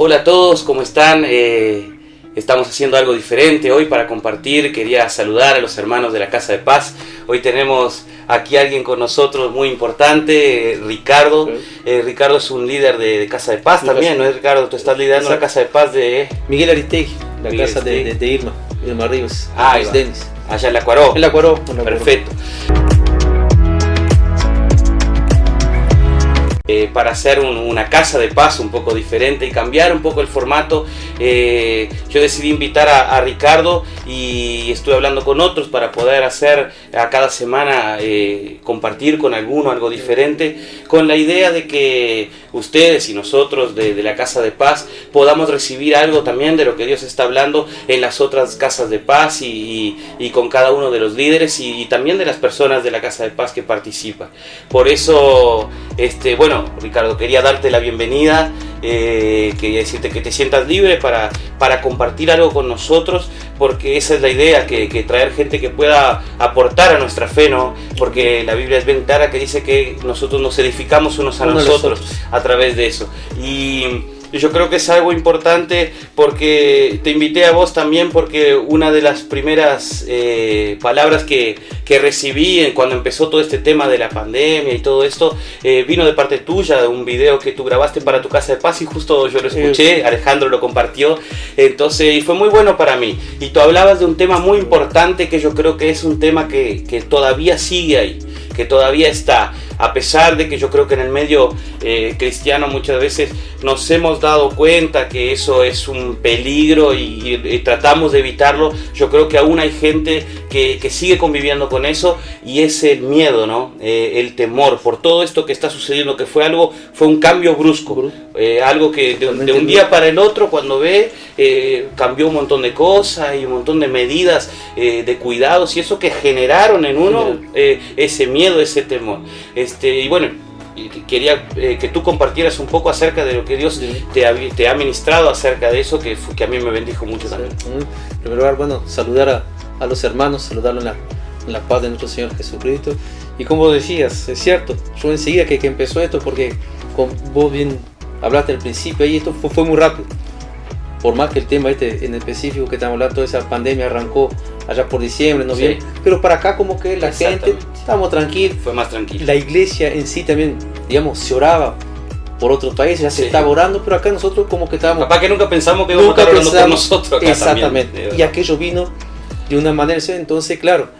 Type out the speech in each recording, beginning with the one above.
Hola a todos, ¿cómo están? Estamos haciendo algo diferente hoy para compartir. Quería saludar a los hermanos de la Casa de Paz. Hoy tenemos aquí a alguien con nosotros muy importante, Ricardo. Ricardo es un líder de Casa de Paz también, ¿no es, Ricardo? Tú estás liderando la Casa de Paz de... Miguel Aristegui, la Miguel casa de Irma Rivas, Denis. Allá en La Cuaró. En La Cuaró. Perfecto. Para hacer una casa de paz un poco diferente y cambiar un poco el formato, yo decidí invitar a Ricardo y estuve hablando con otros para poder hacer a cada semana compartir con alguno algo diferente, con la idea de que ustedes y nosotros de la Casa de Paz podamos recibir algo también de lo que Dios está hablando en las otras casas de paz y con cada uno de los líderes y también de las personas de la Casa de Paz que participan. Por eso, bueno, Ricardo, quería darte la bienvenida, quería decirte que te sientas libre para compartir algo con nosotros, porque esa es la idea, que traer gente que pueda aportar a nuestra fe, ¿no? Porque la Biblia es bien clara que dice que nosotros nos edificamos unos a nosotros a través de eso. Y yo creo que es algo importante porque te invité a vos también porque una de las primeras palabras que recibí cuando empezó todo este tema de la pandemia y todo esto vino de parte tuya, de un video que tú grabaste para tu Casa de Paz y justo yo lo escuché, Alejandro lo compartió, entonces y fue muy bueno para mí. Y tú hablabas de un tema muy importante que yo creo que es un tema que todavía sigue ahí, que todavía está, a pesar de que yo creo que en el medio cristiano muchas veces nos hemos dado cuenta que eso es un peligro y tratamos de evitarlo. Yo creo que aún hay gente que sigue conviviendo con eso y es el miedo, ¿no? El temor por todo esto que está sucediendo, que fue un cambio brusco, algo que de un día para el otro cuando cambió un montón de cosas y un montón de medidas de cuidados y eso que generaron en uno ese miedo, ese temor. Y bueno, quería que tú compartieras un poco acerca de lo que Dios te ha ministrado acerca de eso, que a mí me bendijo mucho también. En primer lugar, bueno, saludar a los hermanos, saludarlos en la paz de nuestro Señor Jesucristo. Y como decías, es cierto, yo enseguida que empezó esto, porque como vos bien hablaste al principio, y esto fue muy rápido. Por más que el tema en específico que estamos hablando, toda esa pandemia arrancó allá por diciembre, noviembre, pero para acá como que la gente, estábamos tranquilos. Fue más tranquilo. La iglesia en sí también, digamos, se oraba por otros países, ya se estaba orando, pero acá nosotros como que estábamos... Capaz que nunca pensamos que íbamos a estar orando por nosotros acá. Exactamente, también, y aquello vino de una manera, entonces claro,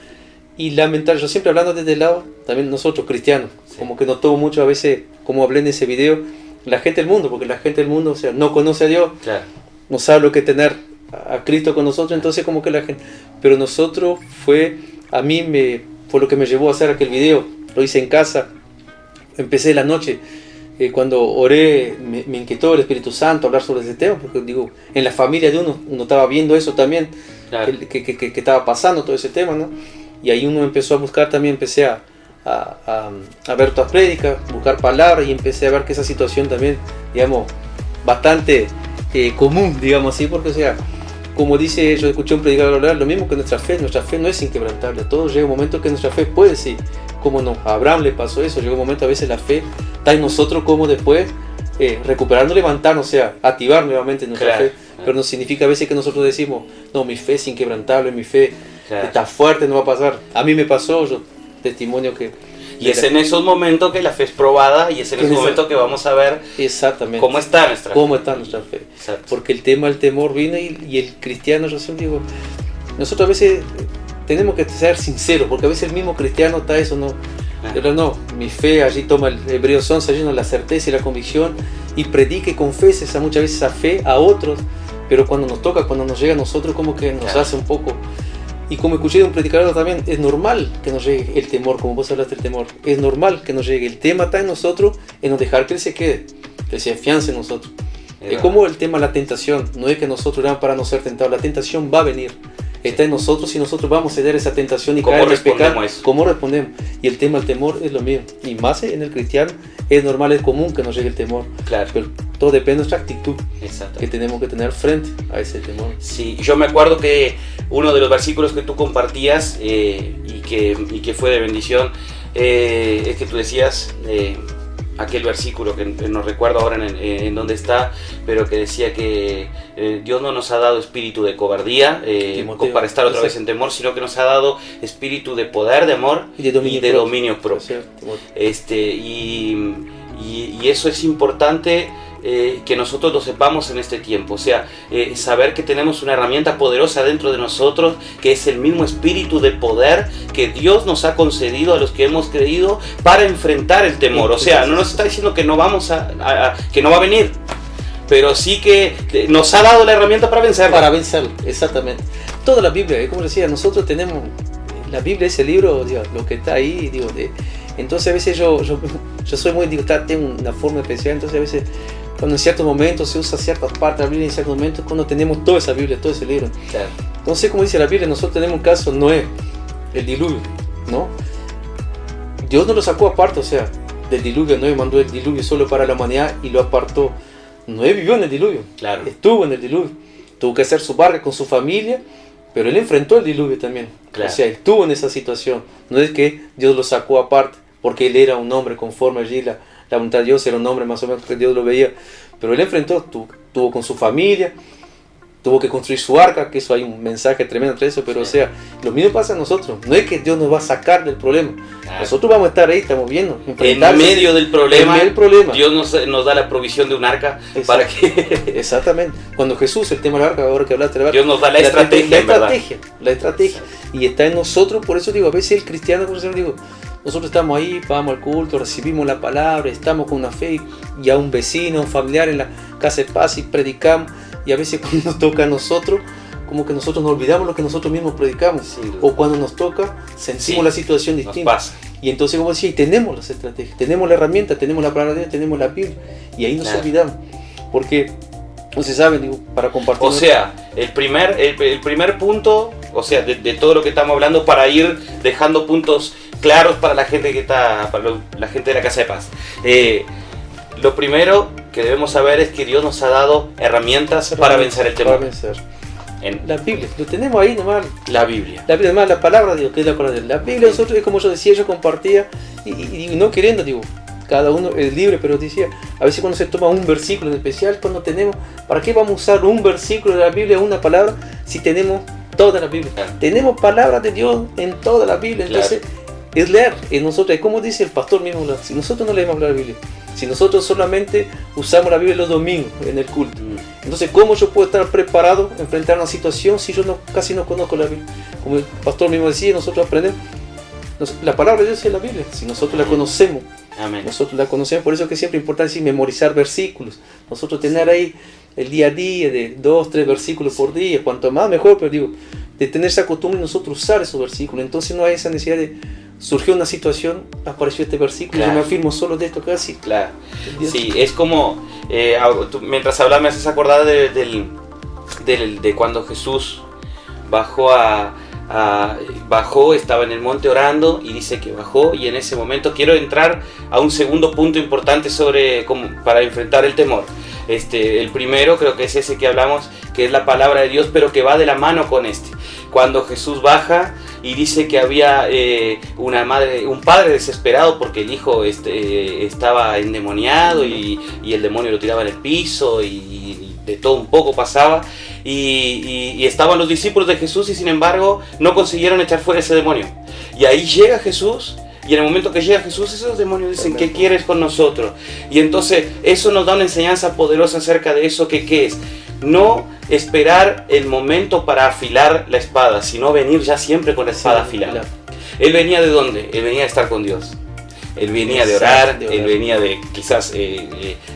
y lamentable, yo siempre hablando desde el lado, también nosotros cristianos, como que notó mucho a veces, como hablé en ese video, la gente del mundo, porque la gente del mundo, o sea, no conoce a Dios, no sabe lo que es tener a Cristo con nosotros, entonces como que la gente, pero nosotros fue lo que me llevó a hacer aquel video, lo hice en casa, empecé la noche, cuando oré me inquietó el Espíritu Santo hablar sobre ese tema, porque digo, en la familia de uno estaba viendo eso también, que estaba pasando todo ese tema, ¿no? Y ahí uno empezó a buscar también, empecé a ver todas prédicas, buscar palabras y empecé a ver que esa situación también, digamos, bastante común, digamos así, porque o sea, como dice, yo escuché un predicador hablar, lo mismo que nuestra fe no es inquebrantable, todo llega un momento que nuestra fe puede, sí, como no, a Abraham le pasó eso, llega un momento a veces la fe está en nosotros como después recuperarnos, levantarnos, o sea, activar nuevamente nuestra fe, pero no significa a veces que nosotros decimos, no, mi fe es inquebrantable, mi fe está fuerte, no va a pasar, a mí me pasó, yo testimonio que... Y es en esos momentos que la fe es probada y es en esos momentos que vamos a ver cómo está nuestra fe. Exacto. Porque el temor vino y el cristiano, yo siempre digo, nosotros a veces tenemos que ser sinceros, porque a veces el mismo cristiano está eso, no, pero no, mi fe, allí toma el Hebreos 11, allí no, la certeza y la convicción, y predique y confese muchas veces esa fe a otros, pero cuando nos toca, cuando nos llega a nosotros, como que nos hace un poco... Y como escuché de un predicador también, es normal que nos llegue el temor, como vos hablaste del temor. Es normal que nos llegue. El tema está en nosotros, en no dejar que él se quede, que se afiance en nosotros. Es como el tema de la tentación. No es que nosotros oramos para no ser tentados. La tentación va a venir. Está en nosotros y nosotros vamos a ceder esa tentación y caer en el pecado. ¿Cómo respondemos? Y el tema del temor es lo mismo. Y más en el cristiano es normal, es común que nos llegue el temor. Claro. Pero todo depende de nuestra actitud que tenemos que tener frente a ese temor. Sí, yo me acuerdo que uno de los versículos que tú compartías y que fue de bendición es que tú decías aquel versículo que no recuerdo ahora en dónde está, pero que decía que Dios no nos ha dado espíritu de cobardía para estar otra vez en temor, sino que nos ha dado espíritu de poder, de amor y de dominio propio. Y eso es importante, que nosotros lo sepamos en este tiempo, o sea, saber que tenemos una herramienta poderosa dentro de nosotros, que es el mismo espíritu de poder que Dios nos ha concedido a los que hemos creído para enfrentar el temor. O sea, no nos está diciendo que no vamos que no va a venir, pero sí que nos ha dado la herramienta para vencerlo. Para vencerlo, exactamente. Toda la Biblia, como decía, nosotros tenemos, la Biblia es el libro, digo, lo que está ahí, digo, entonces a veces yo soy muy, digo, tengo una forma especial, entonces a veces cuando en ciertos momentos se usa ciertas partes de la Biblia, en ciertos momentos cuando tenemos toda esa Biblia, todo ese libro. Claro. Entonces, como dice la Biblia, nosotros tenemos un caso, Noé, el diluvio, ¿no? Dios no lo sacó aparte, o sea, del diluvio. Noé mandó el diluvio solo para la humanidad y lo apartó. Noé vivió en el diluvio, claro. Estuvo en el diluvio, tuvo que hacer su barca con su familia, pero él enfrentó el diluvio también. Claro. O sea, estuvo en esa situación. No es que Dios lo sacó aparte, porque él era un hombre conforme allí, la voluntad de Dios, era un hombre más o menos que Dios lo veía, pero él enfrentó, tuvo con su familia, tuvo que construir su arca, que eso hay un mensaje tremendo entre eso, pero sí. O sea, lo mismo pasa a nosotros, no es que Dios nos va a sacar del problema, claro. Nosotros vamos a estar ahí, estamos viendo, en medio del problema, Dios nos da la provisión de un arca. Exacto. Para que... Exactamente, cuando Jesús, el tema del arca, ahora que hablaste del arca, Dios nos da la estrategia, y está en nosotros. Por eso digo, a veces el cristiano, por eso digo, nosotros estamos ahí, vamos al culto, recibimos la palabra, estamos con una fe, y a un vecino, a un familiar en la casa de paz y predicamos, y a veces cuando nos toca a nosotros, como que nosotros nos olvidamos lo que nosotros mismos predicamos, sí, o cuando nos toca, sentimos la situación distinta. Pasa. Y entonces, como decía, tenemos las estrategias, tenemos la herramienta, tenemos la palabra de Dios, tenemos la Biblia, y ahí nos olvidamos, porque no se sabe, digo, para compartir. O sea, el primer punto, o sea, de todo lo que estamos hablando, para ir dejando puntos claros para la gente para la gente de la Casa de Paz. Lo primero que debemos saber es que Dios nos ha dado herramientas para vencer el temor. Para vencer. La Biblia, lo tenemos ahí nomás. La Biblia. La Biblia, nomás, la palabra de Dios, que es la palabra de Dios. La Biblia, nosotros, es como yo decía, yo compartía, y no queriendo, digo, cada uno es libre, pero decía, a veces cuando se toma un versículo en especial, cuando tenemos, ¿para qué vamos a usar un versículo de la Biblia, una palabra, si tenemos toda la Biblia? Claro. Tenemos palabras de Dios en toda la Biblia, entonces es leer en nosotros, como dice el pastor mismo, si nosotros no leemos la Biblia, si nosotros solamente usamos la Biblia los domingos en el culto, entonces ¿cómo yo puedo estar preparado a enfrentar una situación si yo casi no conozco la Biblia? Como el pastor mismo decía, nosotros aprendemos, la palabra de Dios es la Biblia, si nosotros la conocemos. Amén. Nosotros la conocemos, por eso que siempre es importante memorizar versículos, nosotros tener ahí el día a día de 2, 3 versículos por día, cuanto más mejor, pero digo, de tener esa costumbre de nosotros usar esos versículos, entonces no hay esa necesidad de, surgió una situación, apareció este versículo, claro. Yo me afirmo solo de esto casi. Claro, sí, es como, mientras hablaba me haces acordar de cuando Jesús bajó estaba en el monte orando y dice que bajó, y en ese momento quiero entrar a un segundo punto importante para enfrentar el temor. El primero creo que es ese que hablamos, que es la palabra de Dios, pero que va de la mano con cuando Jesús baja y dice que había un padre desesperado porque el hijo estaba endemoniado y el demonio lo tiraba en el piso y de todo un poco pasaba, y estaban los discípulos de Jesús y sin embargo no consiguieron echar fuera ese demonio, y ahí llega Jesús. Y en el momento que llega Jesús, esos demonios dicen, ¿qué quieres con nosotros? Y entonces eso nos da una enseñanza poderosa acerca de eso, que ¿qué es? No esperar el momento para afilar la espada, sino venir ya siempre con la espada afilada. Él venía ¿de dónde? Él venía de estar con Dios. Él venía de orar, él venía de quizás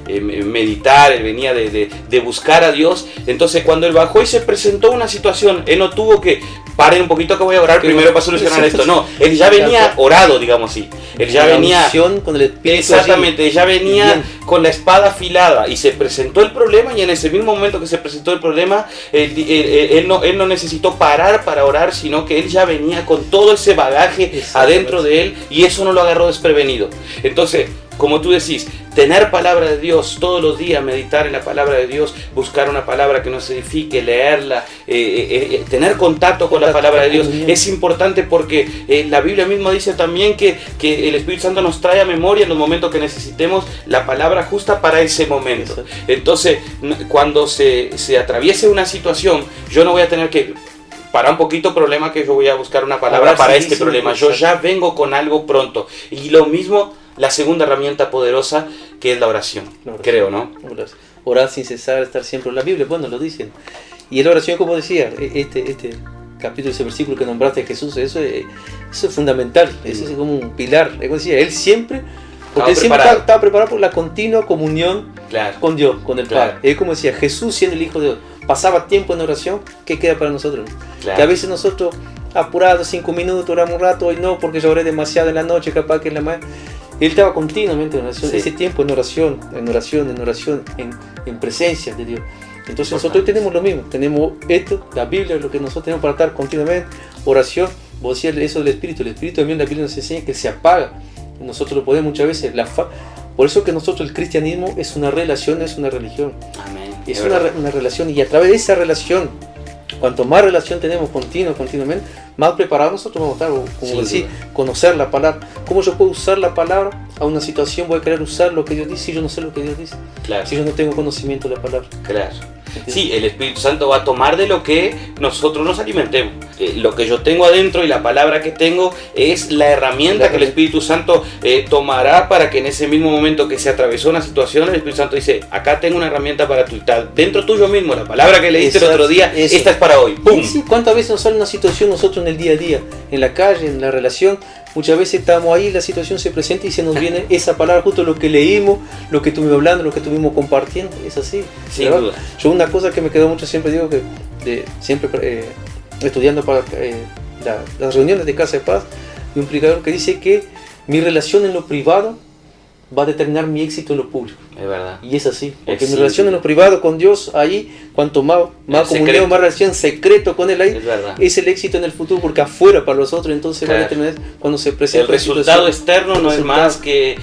meditar, él venía de buscar a Dios. Entonces cuando él bajó y se presentó una situación, él no tuvo que, paren un poquito que voy a orar primero para solucionar esto. No, él ya venía orado, digamos así. Él ya venía con el Espíritu. Exactamente, ya venía con la espada afilada y se presentó el problema, y en ese mismo momento que se presentó el problema, él no necesitó parar para orar, sino que él ya venía con todo ese bagaje adentro de él, y eso no lo agarró desprevenido. Entonces, como tú decís, tener palabra de Dios todos los días, meditar en la palabra de Dios, buscar una palabra que nos edifique, leerla, tener contacto con la palabra de Dios es importante, porque la Biblia misma dice también que el Espíritu Santo nos trae a memoria en los momentos que necesitemos la palabra justa para ese momento. Entonces, cuando se atraviese una situación, yo no voy a tener que para un poquito problema que yo voy a buscar una palabra para este problema. Yo ya vengo con algo pronto. Y lo mismo, la segunda herramienta poderosa, que es la oración. Creo, ¿no? Orar sin cesar, estar siempre en la Biblia, bueno, lo dicen. Y la oración, como decía, este capítulo, ese versículo que nombraste de Jesús, eso es fundamental. Eso es como un pilar. Como decía, él siempre, porque él siempre estaba preparado por la continua comunión con Dios, con el Padre. Él, como decía, Jesús siendo el Hijo de Dios, pasaba tiempo en oración. ¿Qué queda para nosotros? Que a veces nosotros, apurados, 5 minutos, oramos un rato, hoy no, porque yo oré demasiado en la noche, capaz que en la mañana. Él estaba continuamente en oración, ese tiempo en oración, en presencia de Dios. Entonces nosotros tenemos lo mismo, tenemos esto, la Biblia, lo que nosotros tenemos para estar continuamente, oración. Vos decías eso del Espíritu, el Espíritu también, la Biblia nos enseña que se apaga. Nosotros lo podemos muchas veces, por eso que nosotros el cristianismo es una relación, no es una religión. Amén. Es una relación, y a través de esa relación, cuanto más relación tenemos continuamente, más preparados nosotros vamos a estar, como decir, conocer la palabra. ¿Cómo yo puedo usar la palabra a una situación? Voy a querer usar lo que Dios dice si yo no sé lo que Dios dice. Si yo no tengo conocimiento de la palabra. Sí, el Espíritu Santo va a tomar de lo que nosotros nos alimentemos. Lo que yo tengo adentro y la palabra que tengo es la herramienta que el Espíritu Santo tomará para que en ese mismo momento que se atravesó una situación, el Espíritu Santo dice, acá tengo una herramienta para tu, dentro tuyo mismo, la palabra que leíste el otro día, esta es para hoy. ¡Pum! Sí, ¿cuántas veces nos sale una situación nosotros en el día a día, en la calle, en la relación? Muchas veces estamos ahí, la situación se presenta y se nos viene esa palabra, justo lo que leímos, lo que estuvimos hablando, lo que estuvimos compartiendo. Es así. Sin duda. Yo una cosa que me quedó mucho, siempre digo que siempre estudiando para las reuniones de Casa de Paz, y un predicador que dice que mi relación en lo privado va a determinar mi éxito en lo público. Es verdad. Y es así, porque mi relación en lo privado con Dios, ahí, cuanto más comunión, más relación secreto con Él ahí, es el éxito en el futuro, porque afuera para los otros, entonces va a determinar cuando se presenta. El resultado externo no es más que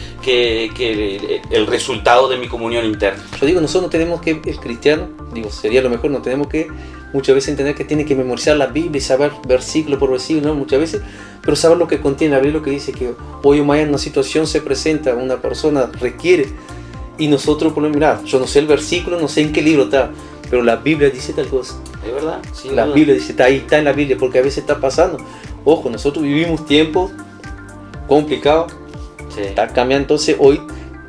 el resultado de mi comunión interna. Yo digo, nosotros no tenemos que, el cristiano, sería lo mejor, no tenemos que muchas veces entender que tiene que memorizar la Biblia y saber versículo por versículo, ¿no? Muchas veces, pero saber lo que contiene la Biblia, lo que dice que hoy o mañana una situación se presenta, una persona requiere, y nosotros ponemos, mira, yo no sé el versículo, no sé en qué libro está, pero la Biblia dice tal cosa. ¿Es verdad? La Biblia dice, está ahí, está en la Biblia, porque a veces está pasando. Ojo, nosotros vivimos tiempos complicados, está cambiando, entonces hoy,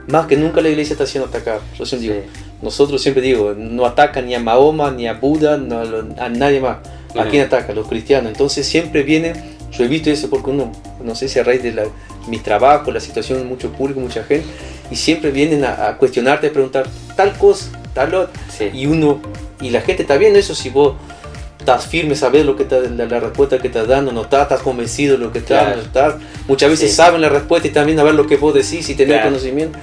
más que nunca la iglesia está siendo atacada. Yo siempre digo, nosotros siempre digo, no atacan ni a Mahoma, ni a Buda, a nadie más. ¿A quién ataca? A los cristianos. Entonces siempre vienen, yo he visto eso porque uno, no sé si a raíz de mi trabajo, la situación de mucho público, mucha gente, y siempre vienen a cuestionarte, a preguntar tal cosa, tal otra. Y la gente está viendo eso, si vos estás firme, sabes lo que la respuesta que estás dando, no estás convencido de lo que estás, no estás. Muchas veces saben la respuesta y también a ver lo que vos decís y tener conocimiento.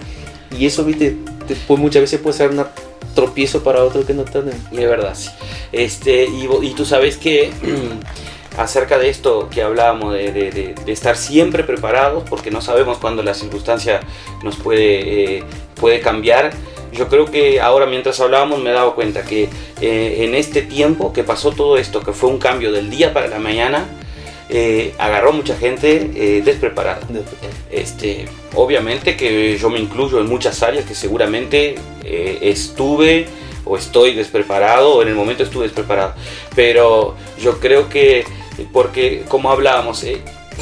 Y eso, viste, después muchas veces puede ser un tropiezo para otros que no están. De verdad, sí. Y tú sabes que acerca de esto que hablábamos, de estar siempre preparados, porque no sabemos cuándo la circunstancia nos puede cambiar. Yo creo que ahora, mientras hablábamos, me he dado cuenta que en este tiempo que pasó todo esto, que fue un cambio del día para la mañana, agarró mucha gente despreparada. Obviamente que yo me incluyo en muchas áreas que seguramente estuve o estoy despreparado, o en el momento estuve despreparado, pero yo creo que, porque como hablábamos,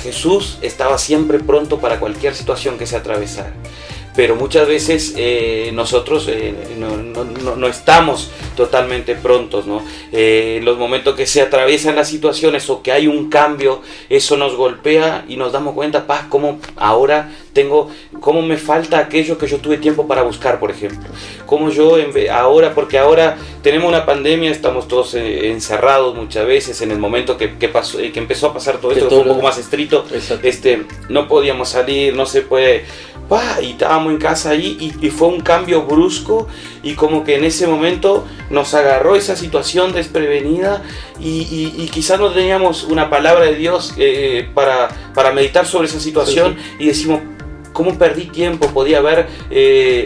Jesús estaba siempre pronto para cualquier situación que se atravesara. Pero muchas veces nosotros no estamos totalmente prontos, ¿no? Los momentos que se atraviesan las situaciones o que hay un cambio, eso nos golpea y nos damos cuenta, cómo ahora cómo me falta aquello que yo tuve tiempo para buscar, por ejemplo. Cómo yo porque ahora tenemos una pandemia, estamos todos encerrados muchas veces. En el momento que empezó a pasar todo esto, fue un poco más estricto. No podíamos salir, no se puede. Y estábamos en casa ahí y fue un cambio brusco, y como que en ese momento nos agarró esa situación desprevenida y quizás no teníamos una palabra de Dios para meditar sobre esa situación. Y decimos, cómo perdí tiempo, podía haber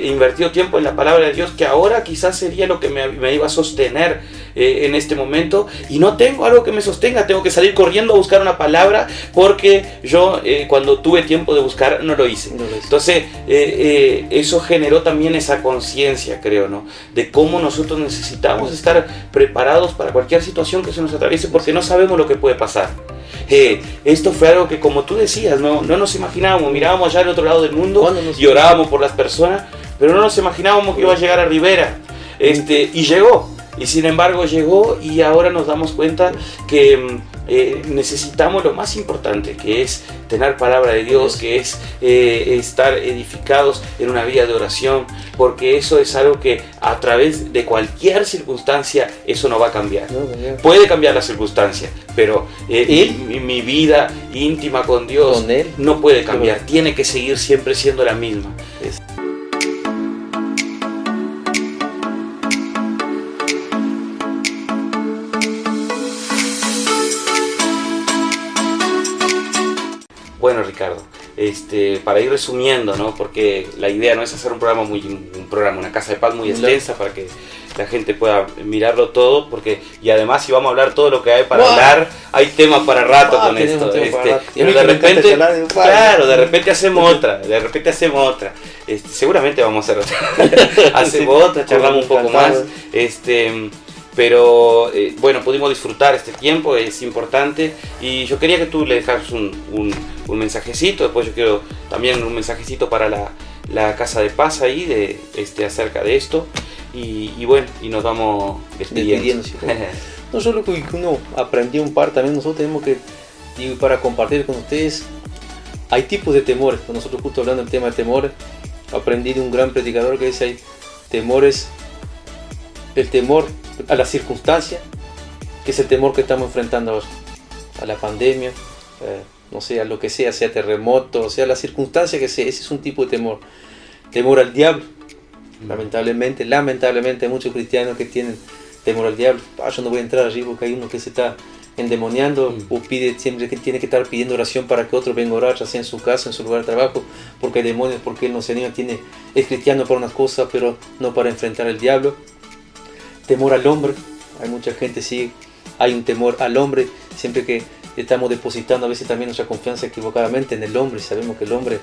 invertido tiempo en la palabra de Dios, que ahora quizás sería lo que me iba a sostener en este momento, y no tengo algo que me sostenga, tengo que salir corriendo a buscar una palabra, porque yo cuando tuve tiempo de buscar no lo hice. Entonces eso generó también esa conciencia, creo, ¿no? De cómo nosotros necesitamos estar preparados para cualquier situación que se nos atraviese, porque no sabemos lo que puede pasar. Esto fue algo que, como tú decías, no nos imaginábamos, mirábamos allá al otro lado del mundo y orábamos por las personas, pero no nos imaginábamos que iba a llegar a Rivera, y llegó. Y sin embargo llegó, y ahora nos damos cuenta que necesitamos lo más importante, que es tener palabra de Dios, que es estar edificados en una vida de oración, porque eso es algo que a través de cualquier circunstancia eso no va a cambiar. Puede cambiar la circunstancia, pero mi vida íntima con Dios ¿Con Él? No puede cambiar, tiene que seguir siempre siendo la misma. Bueno, Ricardo, para ir resumiendo, ¿no? Porque la idea no es hacer un programa, una casa de paz muy extensa para que la gente pueda mirarlo todo, y además si vamos a hablar todo lo que hay para hablar, hay temas para rato con esto. Pero de repente, claro, de repente hacemos otra, seguramente vamos a hacer otra, hacemos otra, charlamos un poco más, pero bueno, pudimos disfrutar este tiempo, es importante, y yo quería que tú le dejaras un mensajecito. Después yo quiero también un mensajecito para la Casa de Paz ahí, acerca de esto, y bueno, y nos vamos despidiendo. No solo que uno aprendió un par, también nosotros tenemos que, digo, para compartir con ustedes, hay tipos de temores. Nosotros justo hablando del tema de temores, aprendí de un gran predicador que dice: hay temores, el temor a la circunstancia, que es el temor que estamos enfrentando ahora, a la pandemia, no sé, a lo que sea terremoto, sea la circunstancia que sea. Ese es un tipo de temor. Temor al diablo. Lamentablemente hay muchos cristianos que tienen temor al diablo. Yo no voy a entrar allí porque hay uno que se está endemoniando, o pide siempre, que tiene que estar pidiendo oración para que otro venga a orar, ya sea en su casa, en su lugar de trabajo, porque hay demonios, porque él no se anima, es cristiano para unas cosas, pero no para enfrentar al diablo. Temor al hombre. Hay mucha gente, sí, hay un temor al hombre, siempre que estamos depositando a veces también nuestra confianza equivocadamente en el hombre. Sabemos que el hombre,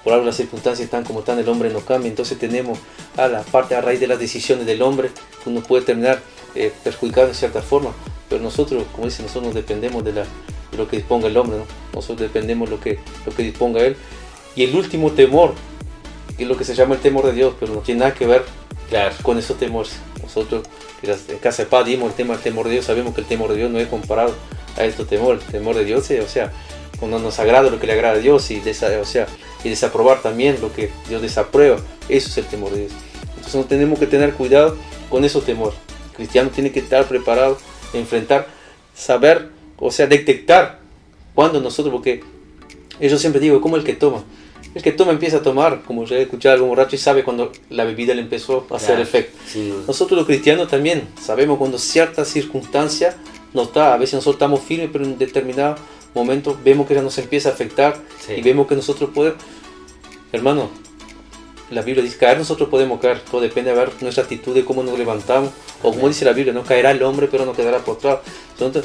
por algo las circunstancias están como están, el hombre no cambia. Entonces tenemos a raíz de las decisiones del hombre, uno puede terminar perjudicado en cierta forma. Pero nosotros, como dice, nosotros dependemos de lo que disponga el hombre, ¿no? Nosotros dependemos de lo que disponga él. Y el último temor, que es lo que se llama el temor de Dios, pero no tiene nada que ver con esos temores. Nosotros en Casa de Paz dimos el tema del temor de Dios. Sabemos que el temor de Dios no es comparado a estos temores. El temor de Dios es, cuando nos agrada lo que le agrada a Dios, y desaprobar también lo que Dios desaprueba. Eso es el temor de Dios. Entonces no tenemos que tener cuidado con esos temores. El cristiano tiene que estar preparado, enfrentar, saber, detectar cuando nosotros, porque yo siempre digo, como el que toma empieza a tomar, como ya he escuchado a algún borracho, y sabe cuando la bebida le empezó a hacer efecto. Nosotros los cristianos también sabemos cuando cierta circunstancia nos da. A veces nosotros estamos firmes, pero en determinado momento vemos que ya nos empieza a afectar, y vemos que nosotros podemos, hermano, la Biblia dice, caer nosotros podemos caer, todo depende de ver nuestra actitud, de cómo nos levantamos, o como dice la Biblia, no caerá el hombre, pero no quedará postrado. Entonces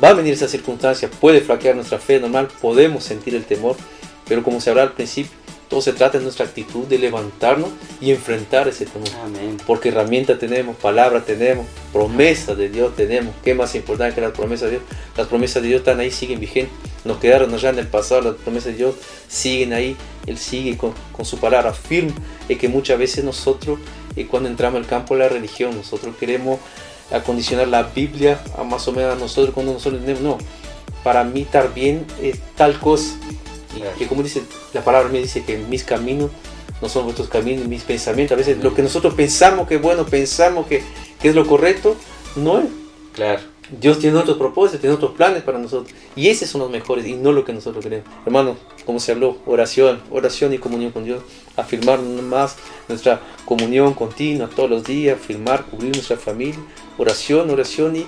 va a venir esa circunstancia, puede flaquear nuestra fe normal, podemos sentir el temor, pero como se habló al principio, todo se trata de nuestra actitud de levantarnos y enfrentar ese temor. Amén. Porque herramientas tenemos, palabra tenemos, promesas de Dios tenemos. ¿Qué más importante que las promesas de Dios? Las promesas de Dios están ahí, siguen vigentes. Nos quedaron ya en el pasado, las promesas de Dios siguen ahí. Él sigue con su palabra firme. Es que muchas veces nosotros, cuando entramos al campo de la religión, nosotros queremos acondicionar la Biblia a más o menos a nosotros, cuando nosotros tenemos, no, para mí estar bien es tal cosa. Que como dice la palabra mía, dice que mis caminos no son vuestros caminos, mis pensamientos. A veces lo que nosotros pensamos que es bueno, pensamos que es lo correcto, no es. Claro. Dios tiene otros propósitos, tiene otros planes para nosotros. Y esos son los mejores y no lo que nosotros queremos. Hermano, como se habló, oración y comunión con Dios. Afirmar más nuestra comunión continua todos los días, afirmar, cubrir nuestra familia. Oración y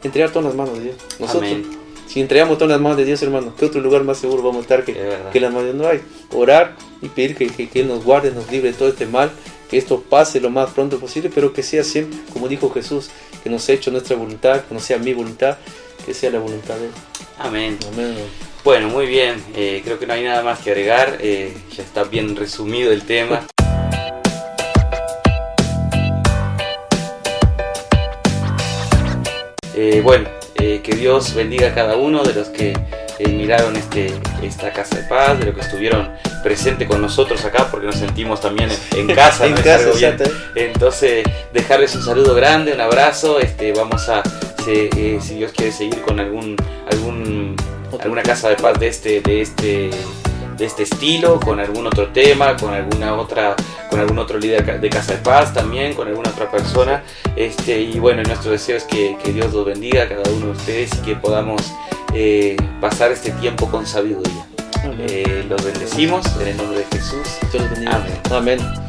entregar todas las manos de Dios. Nosotros, Amén. Si entregamos todas las manos de Dios, hermano, ¿qué otro lugar más seguro vamos a estar que las manos de Dios? No hay. Orar y pedir que Él nos guarde, nos libre de todo este mal, que esto pase lo más pronto posible, pero que sea siempre, como dijo Jesús, que no sea hecho nuestra voluntad, que no sea mi voluntad, que sea la voluntad de Él. Amén. Amén. Bueno, muy bien. Creo que no hay nada más que agregar. Ya está bien resumido el tema. Que Dios bendiga a cada uno de los que miraron esta Casa de Paz, de los que estuvieron presentes con nosotros acá, porque nos sentimos también en casa. En ¿no? casa, bien. Entonces, dejarles un saludo grande, un abrazo. Vamos a, si Dios quiere, seguir con alguna Casa de Paz de este estilo, con algún otro tema, con algún otro líder de Casa de Paz también, con alguna otra persona. Y bueno, nuestro deseo es que Dios los bendiga a cada uno de ustedes y que podamos pasar este tiempo con sabiduría. Los bendecimos en el nombre de Jesús. Dios los bendiga. Amén. Amén.